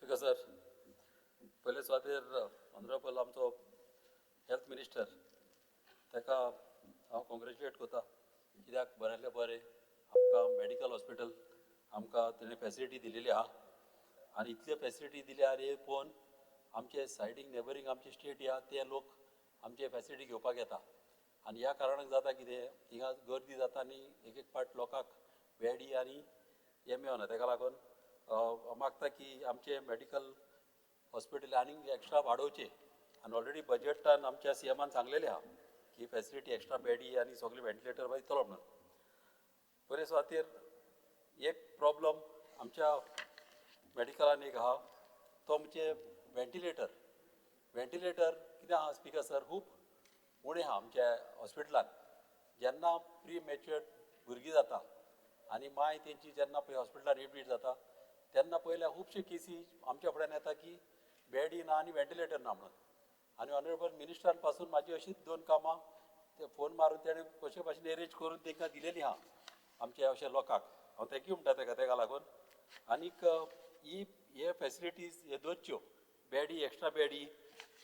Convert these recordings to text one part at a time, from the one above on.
Speaker sir, पयले सुवातेर honourable आमचो हेल्थ मिनिस्टर ताका हांव कॉंग्रेच्युलेट करता, कित्याक बऱ्यांतले बरें आमकां मेडिकल हॉस्पिटल आमकां तेणें फॅसिलिटी दिलेली आहा आनी इतल्यो फॅसिलिटी दिल्या हे पळोवन आमचे सायडीक नेबरींग आमचे स्टेट आहा ते लोक आमचे फॅसिलिटी घेवपाक येता आनी ह्या कारणाक जाता कितें थिंगा गर्दी जाता आनी एक एक पाट लोकांक बेडी आनी हे मेळना, ताका लागून मागता की आमचे मेडिकल हॉस्पिटल आनीक एक्स्ट्रा वाडोवचे आनी ऑलरेडी बजेटान आमच्या सीएमान सांगलेलें आहा की फॅसिलिटी एक्स्ट्रा बेडी आनी सगळे व्हेंटिलेटर मागीर दितलो म्हणून. बरे सुवातेर एक प्रॉब्लम आमच्या मेडिकलान एक आहा तो म्हणजे व्हेंटिलेटर कितें आहा स्पीकर सर, खूब उणें आहा आमच्या हॉस्पिटलान. जेन्ना प्री मॅच्युअर्ड भुरगीं जाता आनी माय तेंची जेन्ना पळय हॉस्पिटलान एडमीट जाता तेन्ना पयल्या खुबशे केसी आमच्या फुड्यान येता की बेडी ना आनी व्हेंटिलेटर ना म्हणून. आनी ऑनरेबल मिनिस्टरान पासून म्हाजी अशीच 2 कामां ते फोन मारून तेणें कशे भाशेन एरेंज करून तांकां दिलेली आहा आमच्या अशा लोकांक. हांव थँक्यू म्हणटा ताका लागून. आनीक हे फॅसिलिटीज हे दोतच्यो बेडी एक्स्ट्रा बेडी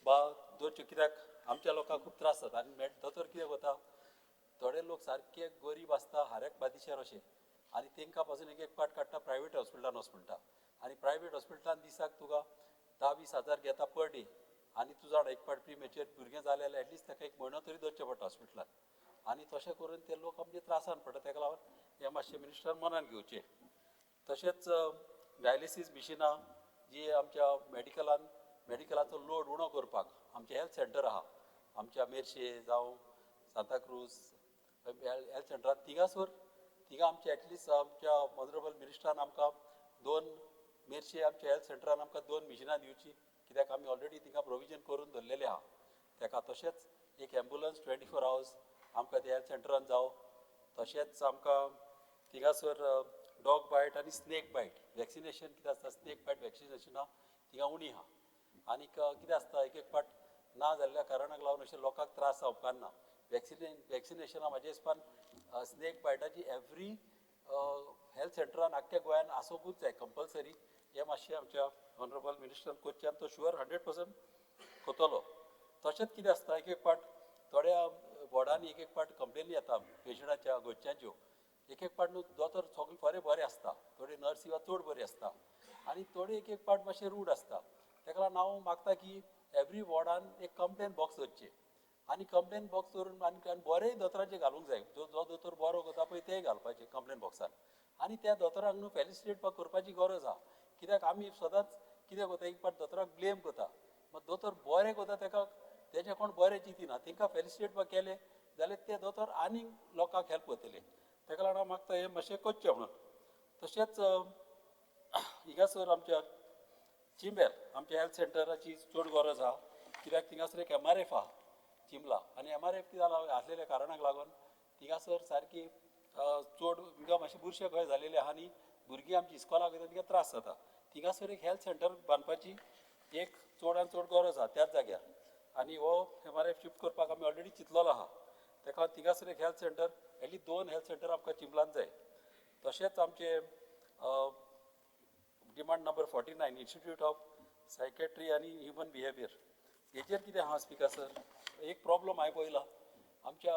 दोतच्यो, कित्याक आमच्या लोकांक खूब त्रास जाता आनी दोतोर कितें करता, थोडे लोक सारके गरीब आसता हाऱ्याक बादीशेर अशें आनी तांकां पासून एक एक पाट काडटा प्रायवेट हॉस्पिटलान वचूंटा आनी प्रायवेट हॉस्पिटलान दिसाक तुका 10-20 हजार घेता पर डे आनी तूं जाण एक पाट प्री मॅच्युअर्ड भुरगें जालें जाल्यार एटलिस्ट ताका एक म्हयनो तरी दवरचें पडटा हॉस्पिटलान आनी तशें करून ते लोक आमचे त्रासान पडटा. ताका लागून हें मातशें मिनिस्टरान मनान घेवचें. तशेंच डायलिसीस मिशिनां जी आमच्या मेडिकलाचो लोड उणो करपाक आमचे हेल्थ सेंटर आहा आमच्या मेर्शे जावं सांताक्रूज हेल्थ सेंटरान थिंगा आमचे एटलिस्ट आमच्या ऑनरेबल मिनिस्टरान आमकां 2 मेर्शे आमच्या हेल्थ सेंटरान आमकां 2 मिशिनां दिवची, कित्याक आमी ऑलरेडी थिंगा प्रोविजन करून दवरलेलें आहा ताका. तशेंच एक एम्बुलन्स 24 hours आमकां त्या हेल्थ सेंटरान जावं. तशेंच आमकां थिंगासर डॉग बायट आनी स्नेक बायट वॅक्सिनेशन कितें आसता, स्नेक बायट वॅक्सिनेशनां थिंगा उणी आहा. आनीक कितें आसता एक पाट ना जाल्ल्या कारणाक लागून अशें लोकांक त्रास जावं उपकारना. वॅक्सिनेशनां म्हाज्या हिसपान स्नेक बायटाची एवरी हेल्थ सेंटरान आख्ख्या गोंयान आसोंकूच जाय कंपल्सरी. हें मातशें आमच्या ऑनरेबल मिनिस्टरान करचें आनी तो शुअर 100% करतलो. तशेंच कितें आसता एक पाट थोड्या वॉर्डांनी एक पाट कंप्लेनी येता पेशंटाच्या घरच्यांच्यो. एक पाट न्हू दोतोर सगळे बरे आसता, थोडी नर्सी वा चड बरी आसता आनी थोडे एक पाट मातशें रूड आसता. ताका लागून हांव मागता की एवरी वॉर्डान एक कंप्लेन बॉक्स दवरचें आनी कंप्लेन बॉक्स दवरून आनी बरें दोतोरांचें घालूंक जाय. जो दोतोर बरो करता पळय तेंय घालपाचें कंप्लेन बॉक्सान आनी त्या दोतोरांक न्हू फेलिसिटेट करपाची गरज आहा. कित्याक आमी सदांच कितें करता एक पाट दोतोराक ब्लेम करता, मात दोतोर बरें करता ताका तेजे कोण बरें चिंतिना. तांकां फेलिसिटेट केलें जाल्यार ते दोतोर आनीक लोकांक हेल्प करतले. ताका लागून हांव मागता हें मातशें करचें म्हणून. तशेंच हिंगासर आमच्या चिंबेर आमच्या हेल्थ सेंटराची चड गरज आहा, कित्याक थिंगासर एक MRF आहा चिंबला आनी MRF कितें जाला आसलेल्या कारणाक लागून थिंगासर सारकी चड हिंगा मातशें बुरशें खंय जालेलें आहा आनी भुरगीं आमची इस्कॉलाक वयता तिका त्रास जाता. थिंगासर एक हेल्थ सेंटर बांदपाची एक चडान चड गरज आहा त्याच जाग्यार आनी हो MRF शिफ्ट करपाक आमी ऑलरेडी चिंतलेलो आहा. ताका थिंगासर एक health centre at least 2 health centre आमकां चिंबलान जाय. तशेंच आमचे demand number 49 institute of psychiatry आनी ह्युमन बिहेवियर हेजेर कितें आहा स्पीकर सर. एक प्रॉब्लम हांवें पळयला आमच्या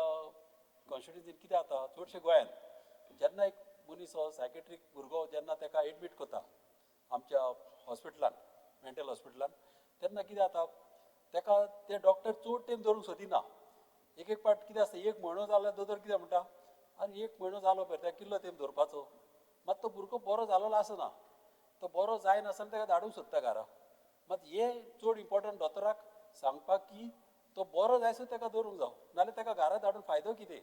कॉन्स्टिट्युन्सीन कितें जाता चडशे गोंयान जेन्ना एक मनीस हो सायकॅट्रीक भुरगो जेन्ना ताका एडमीट करता आमच्या हॉस्पिटलान मेंटल हॉस्पिटलान तेन्ना कितें जाता ताका ते डॉक्टर चड टायम दवरूंक सोदिना. एक पाट कितें आसता एक म्हयनो जालो दोतोर कितें म्हणटा आनी एक म्हयनो जालो पळय ताका कितलो टायम दवरपाचो, मात तो भुरगो बरो जालोलो आसना, तो बरो जायनासतना ताका धाडूंक सोदता घरा. मात हे चड इम्पॉर्टंट दोतोराक सांगपाक की तो बरो जायसर ताका दवरूंक जावं, नाल्यार ताका घरा धाडून फायदो कितें.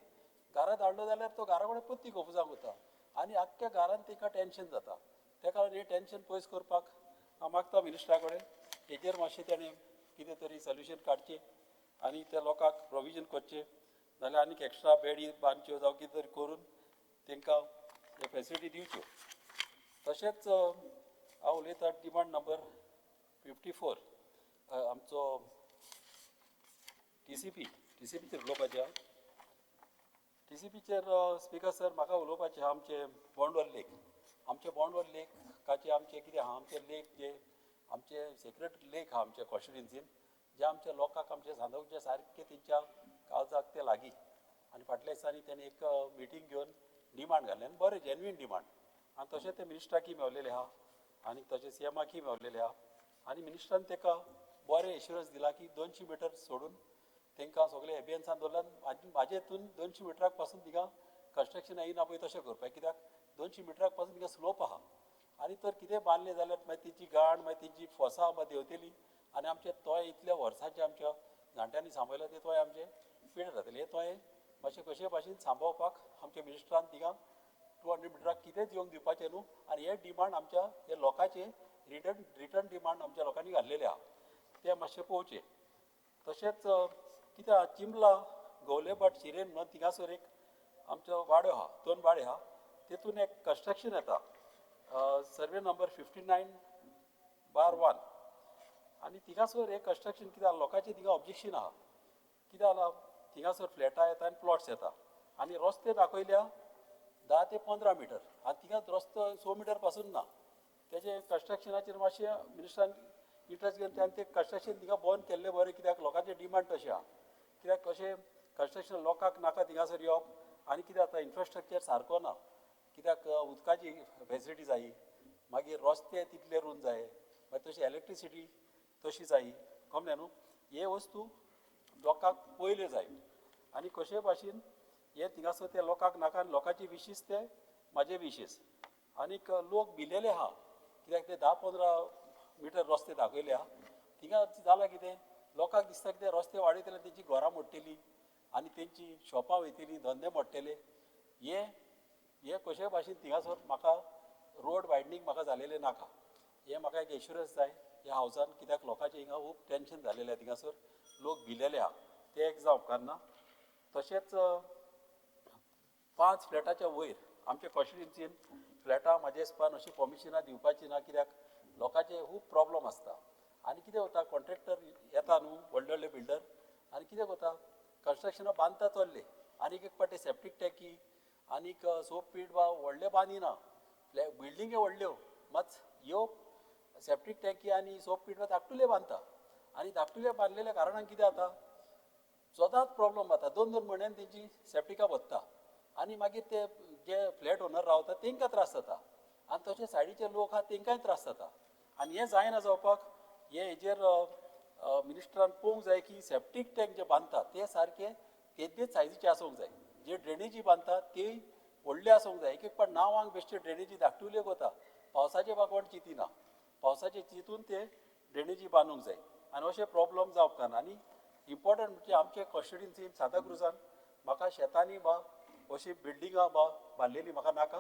घरा धाडलो जाल्यार तो घरा कडेन पत्ती खोफूजांक वता आनी आख्ख्या घरान ताका टेन्शन जाता. ताका हें टेन्शन पयस करपाक हांव मागता मिनिस्टरा कडेन हेजेर मातशें तेणें कितें तरी सोल्युशन काडचें आनी त्या लोकांक प्रोविजन करचें, नाल्यार आनीक एक्स्ट्रा बेडी बांदच्यो जावं कितें तरी करून तांकां हे फॅसिलिटी दिवच्यो. तशेंच हांव उलयतां डिमांड नंबर 54 आमचो TCPचेर उलोवपाचें आहा. TCPचेर स्पीकर सर म्हाका उलोवपाचें आहा आमचे बोंडवल लेक. आमचे बोंडवल लेकाचे आमचे कितें आहा आमचे लेक जे आमचे सेक्रेट लेक आहा आमच्या कॉन्स्टिट्युन्सीन जे आमच्या लोकांक आमचे सांदोवचे सारखे तेंच्या काळजाक ते लागीं आनी फाटल्या दिसांनी तेणी एक मिटींग घेवन डिमांड घाल्ले आनी बरें जेन्युइन डिमांड आनी तशें ते मिनिस्टराकूय मेवलेले आहा आनी तशें CMाकूय मेवलेले आहा आनी मिनिस्टरान ताका बरें एश्युरन्स दिला की 200 मिटर सोडून तांकां सगळे एबियन्सान दवरल्यान म्हाजे हितून 200 मिटराक पासून तिका कन्स्ट्रक्शन येना पळय तशें करपाक कित्याक 200 मिटराक पासून तिका स्लोप आहा आनी तर कितें बांदलें जाल्यार मागीर तेची गाण मागीर तेची फोसां मागीर देंवतली आनी आमचे तोय इतल्या वर्सांचे आमच्या जाणट्यांनी सांबाळला ते तोय आमचे फीड जातले हे तोय मातशें कशे भाशेन सांबाळपाक आमच्या मिनिस्टरान तिका 200 मिटराक कितेंच येवंक दिवपाचें न्हू आनी हे डिमांड आमच्या हे लोकांचे रिटर्न डिमांड आमच्या लोकांनी घाल्लेले आहा ते मातशें पळोवचें तशेंच कित्याक चिंबला गवलेभट शिरेन म्हणून थिंगासर एक आमचो वाडो आहा 2 वाडे आहा तेतून एक कन्स्ट्रक्शन येता सर्वे नंबर 59/1 आनी थिंगासर एक कन्स्ट्रक्शन कित्याक लोकांचें थिंगा ऑब्जेक्शन आहा कित्याक जालां थिंगासर फ्लॅटां येता आनी प्लॉट्स येता आनी रस्ते दाखयल्या 10 ते 15 मिटर आनी थिंगा रस्तो 100 मिटर पासून ना तेजे कन्स्ट्रक्शनाचेर मातशें मिनिस्टरान इंट्रस्ट घेवन त्यान तें कन्स्ट्रक्शन थिंगा बंद केल्लें बरें कित्याक लोकांचे डिमांड तशें आहा कित्याक कशें कन्स्ट्रक्शन लोकांक नाका थिंगासर येवप आनी कितें जाता इन्फ्रास्ट्रक्चर सारको ना कित्याक उदकाची फेसिलिटी जायी मागीर रस्ते तितले रूंद जाय मागीर तशी इलेक्ट्रिसिटी तशी जायी कळ्ळें न्हू हे वस्तू लोकांक पयल्यो जाय आनी कशे भाशेन हे थिंगासर ते लोकांक नाका आनी लोकांची विशीस ते म्हाजे विशीस आनीक लोक भिलेले आहा कित्याक ते 10-15 मिटर रस्ते दाखयले आहा थिंगा जालां कितें लोकांक दिसता कितें रस्ते वाडयतले तेंची घरां मोडटलीं आनी तेंची शॉपां वयतलीं धंदे मोडटले हे कशे भाशेन थिंगासर म्हाका रोड वायडनींग म्हाका जालेलें नाका हे म्हाका एक एश्युरन्स जाय ह्या हावसान कित्याक लोकांचें हिंगा खूब टेन्शन जालेलें थिंगासर लोक भिलेले आहा ते एक जावं उपकारना तशेंच 5 फ्लॅटाच्या वयर आमच्या कॉन्स्टिट्युन्सीन फ्लॅटां म्हाजे हिसपान अशी परमिशनां दिवपाची ना कित्याक लोकांचे खूब प्रॉब्लम आसता आनी कितें जाता कॉन्ट्रॅक्टर येता न्हू व्हडले बिल्डर आनी कितें करता कन्स्ट्रक्शनां बांदता चल्ले आनीक एक पाटी सेप्टीक टँकी आनीक सोप पीट वा व्हडले बांदिना बिल्डिंगे व्हडल्यो मात ह्यो सेप्टीक टँकी आनी सोप पीट वा धाकटुले बांदता आनी धाकटुले बांदलेल्या कारणान कितें जाता सदांच प्रॉब्लम जाता 2-2 म्हयन्यान तेंची सेप्टिका बसता आनी मागीर ते जे फ्लॅट ओनर रावता तांकां त्रास जाता आनी तशें सायडीचे लोक आहा तांकांय त्रास जाता आनी हें जायना जावपाक हेजेर मिनिस्टरान पळोवंक जाय की सेप्टीक टँक जे बांदता ते सारके तेच सायजीचे आसूंक जाय जे ड्रेनेजी बांदता ती व्हडली आसूंक जाय एक पाट नांवांक बेश्टे ड्रेनेजी धाकटुल्यो वता पावसाचे बागवान चिंतिना पावसाचे चिंतून ते ड्रेनेजी बांदूंक जाय आनी अशें प्रॉब्लम जावप ना आनी इम्पॉर्टंट म्हणजे आमचे कॉन्स्टिट्युन्सीन सांताक्रुजान म्हाका शेतांनी बा अशी बिल्डिंगां बा बांदलेली म्हाका नाका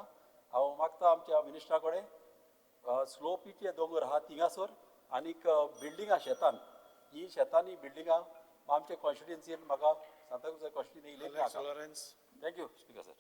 हांव मागता आमच्या मिनिस्टरा कडेन स्लोपीचे दोंगर आहा थिंगासर आनीक बिल्डिंगां शेतान ही शेतांनी बिल्डिंगां आमच्या कॉन्स्टिट्युन्सीन म्हाका सांताक्रुजा कॉन्स्टिट्युन्सी इलेली नाका थँक्यू स्पिकर सर